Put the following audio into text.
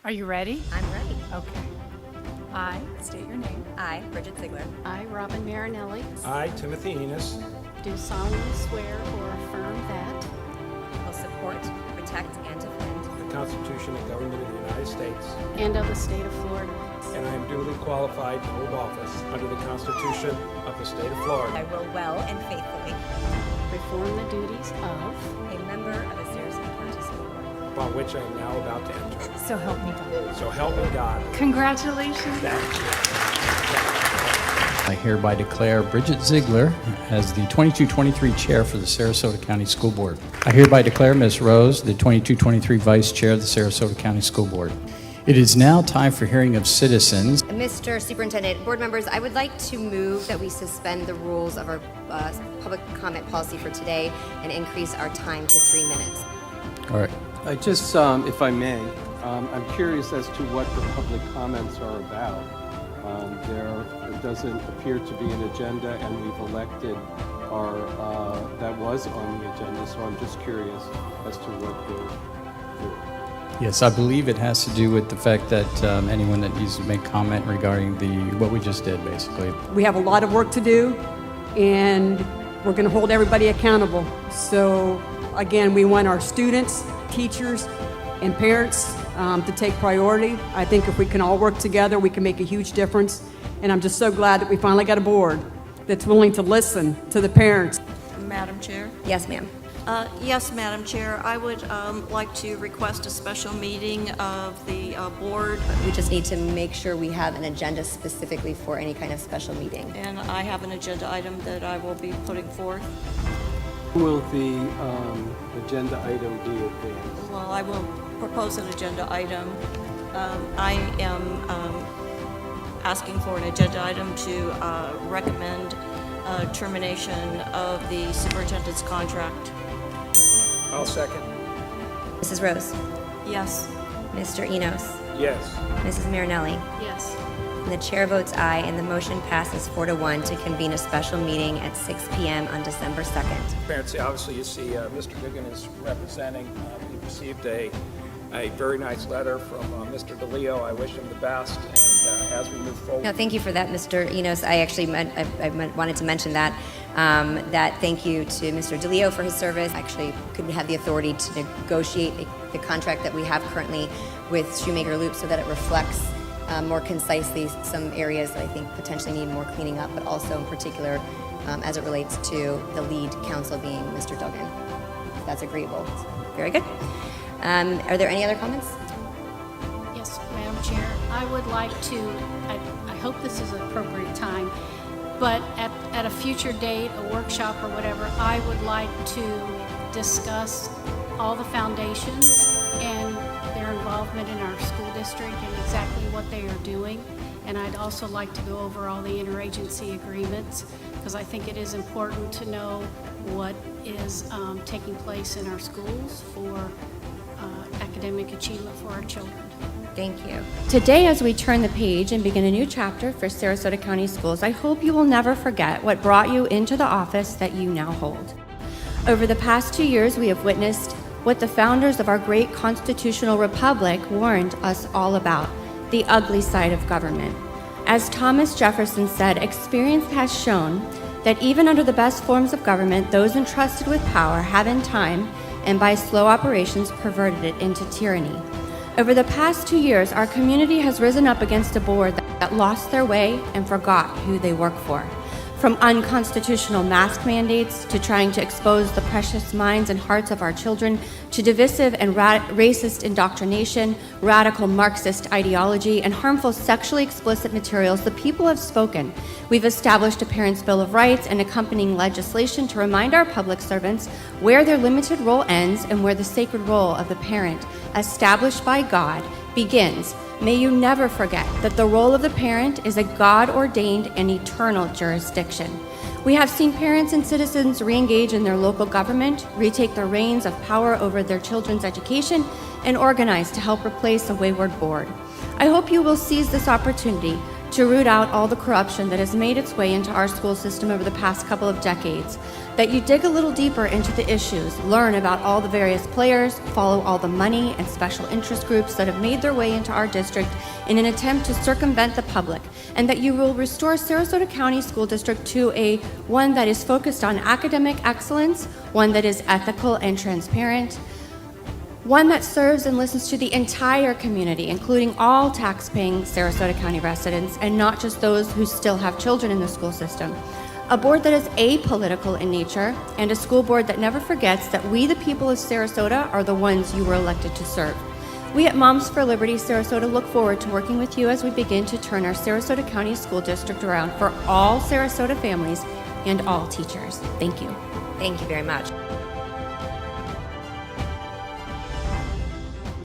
Are you ready? I'm ready. Okay. I state your name. I, Bridget Ziegler, I, Robin Marinelli, I, Timothy Enos, do solemnly swear or affirm that will support, protect, and defend the Constitution and government of the United States, and of the state of Florida, and I am duly qualified to hold office under the Constitution of the state of Florida. I will well and faithfully perform the duties of a member of the Sarasota County School Board. Upon which I am now about to enter. So help me God. So help me God. Congratulations. Thank you. I hereby declare Bridget Ziegler as the 22-23 Chair for the Sarasota County School Board. I hereby declare Ms. Rose the 22-23 Vice Chair of the Sarasota County School Board. It is now time for hearing of citizens. Mr. Superintendent, board members, I would like to move that we suspend the rules of our public comment policy for today and increase our time to 3 minutes. All right. I just, if I may, I'm curious as to what the public comments are about. There doesn't appear to be an agenda, and we've elected our, that was on the agenda, so I'm just curious as to what they're doing. Yes, I believe it has to do with the fact that anyone that needs to make comment regarding what we just did, basically. We have a lot of work to do, and we're going to hold everybody accountable. So, again, we want our students, teachers, and parents to take priority. I think if we can all work together, we can make a huge difference. And I'm just so glad that we finally got a board that's willing to listen to the parents. Madam Chair? Yes, ma'am. Yes, Madam Chair. I would like to request a special meeting of the board, We just need to make sure we have an agenda specifically for any kind of special meeting. and I have an agenda item that I will be putting forth. Will the agenda item be advanced? Well, I will propose an agenda item. I am asking for an agenda item to recommend termination of the superintendent's contract. I'll second. Mrs. Rose, Yes. Mr. Enos, Yes. Mrs. Marinelli, yes. and the chair votes aye, and the motion passes 4-1 to convene a special meeting at 6 p.m. on December 2nd. Parents, obviously you see Mr. Dugan is representing. We received a very nice letter from Mr. DeLeo. I wish him the best, and as we move forward. No, thank you for that, Mr. Enos. I actually wanted to mention that, that thank you to Mr. DeLeo for his service. Actually, could have the authority to negotiate the contract that we have currently with Shoemaker Loop so that it reflects more concisely some areas that I think potentially need more cleaning up, but also in particular as it relates to the lead counsel being Mr. Duggan. If that's agreeable. Very good. Are there any other comments? Yes, Madam Chair. I would like to, I hope this is an appropriate time, but at a future date, a workshop or whatever, I would like to discuss all the foundations and their involvement in our school district and exactly what they are doing. And I'd also like to go over all the interagency agreements, because I think it is important to know what is taking place in our schools for academic achievement for our children. Thank you. Today, as we turn the page and begin a new chapter for Sarasota County Schools, I hope you will never forget what brought you into the office that you now hold. Over the past 2 years, we have witnessed what the founders of our great constitutional republic warned us all about, the ugly side of government. As Thomas Jefferson said, experience has shown that even under the best forms of government, those entrusted with power have in time and by slow operations perverted it into tyranny. Over the past 2 years, our community has risen up against a board that lost their way and forgot who they work for. From unconstitutional mask mandates to trying to expose the precious minds and hearts of our children, to divisive and racist indoctrination, radical Marxist ideology, and harmful sexually explicit materials, the people have spoken. We've established a Parents' Bill of Rights and accompanying legislation to remind our public servants where their limited role ends and where the sacred role of the parent, established by God, begins. May you never forget that the role of the parent is a God-ordained and eternal jurisdiction. We have seen parents and citizens re-engage in their local government, retake the reins of power over their children's education, and organize to help replace a wayward board. I hope you will seize this opportunity to root out all the corruption that has made its way into our school system over the past couple of decades, that you dig a little deeper into the issues, learn about all the various players, follow all the money and special interest groups that have made their way into our district in an attempt to circumvent the public, and that you will restore Sarasota County School District to one that is focused on academic excellence, one that is ethical and transparent, one that serves and listens to the entire community, including all tax-paying Sarasota County residents and not just those who still have children in the school system. A board that is apolitical in nature, and a school board that never forgets that we, the people of Sarasota, are the ones you were elected to serve. We at Moms for Liberty Sarasota look forward to working with you as we begin to turn our Sarasota County School District around for all Sarasota families and all teachers. Thank you. Thank you very much.